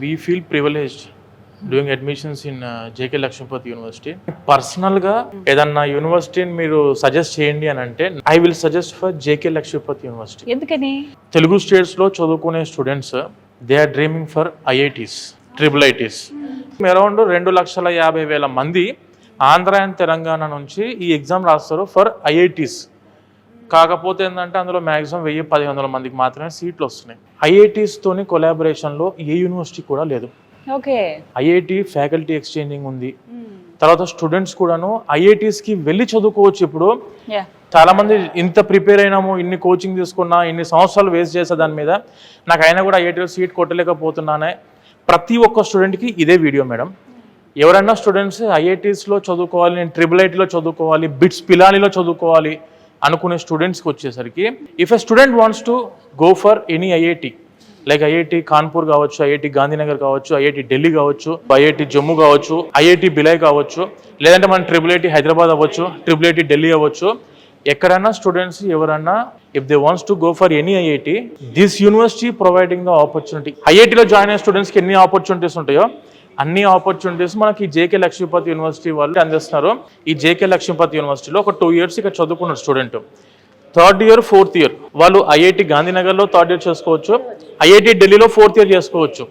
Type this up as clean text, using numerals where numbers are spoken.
we feel privileged doing admissions in JK Lakshmipati University. పర్సనల్గా ఏదన్నా యూనివర్సిటీని మీరు సజెస్ట్ చేయండి అని అంటే I will suggest for JK Lakshmipati University. ఎందుకని? తెలుగు స్టేట్స్లో చదువుకునే students they are dreaming for IITs, triple ITs. Around 2,50,000 మంది ఆంధ్ర అండ్ తెలంగాణ నుంచి ఈ ఎగ్జామ్ రాస్తారు ఫర్ IITs. కాకపోతే ఏంటంటే అందులో మ్యాక్సిమం 1,000-1,500 మందికి మాత్రమే సీట్లు వస్తున్నాయి. IITస్తోని కొలాబరేషన్లో ఏ యూనివర్సిటీ కూడా లేదు. ఓకే. IIT ఫ్యాకల్టీ ఎక్స్చేంజింగ్ ఉంది. తర్వాత స్టూడెంట్స్ కూడాను IITస్కి వెళ్ళి చదువుకోవచ్చు. ఇప్పుడు చాలా మంది ఇంత ప్రిపేర్ అయినాము, ఇన్ని కోచింగ్ తీసుకున్నా, ఇన్ని సంవత్సరాలు వేస్ట్ చేసే దాని మీద నాకు అయినా కూడా IITలో సీట్ కొట్టలేకపోతున్నానే. ప్రతి ఒక్క స్టూడెంట్కి ఇదే వీడియో మేడం. ఎవరైనా స్టూడెంట్స్ IITస్లో చదువుకోవాలి, నేను ట్రిపుల్ ఐటీలో చదువుకోవాలి, బిట్స్ పిలానీలో చదువుకోవాలి అనుకునే స్టూడెంట్స్కి వచ్చేసరికి if a student wants to go for any IIT like IIT Kanpur కావచ్చు, IIT గాంధీనగర్ కావచ్చు, IIT ఢిల్లీ కావచ్చు, IIT జమ్మూ కావచ్చు, IIT బిలాయ్ కావచ్చు, లేదంటే మన ట్రిపుల్ ఐటీ హైదరాబాద్ అవ్వచ్చు, ట్రిపుల్ ఐటీ ఢిల్లీ అవ్వచ్చు. ఎక్కడైనా స్టూడెంట్స్ ఎవరన్నా if they wants to go for any IIT, this university providing the opportunity. IITలో జాయిన్ అయిన స్టూడెంట్స్కి ఎన్ని ఆపర్చునిటీస్ ఉంటాయో అన్ని ఆపర్చునిటీస్ మనకి JK Lakshmipati యూనివర్సిటీ వాళ్ళు అందిస్తున్నారు. ఈ JK Lakshmipati యూనివర్సిటీలో ఒక 2 years ఇక్కడ చదువుకున్నారు student. 3rd year, 4th year వాళ్ళు IIT గాంధీనగర్లో 3rd year చేసుకోవచ్చు, IIT ఢిల్లీలో 4th year చేసుకోవచ్చు.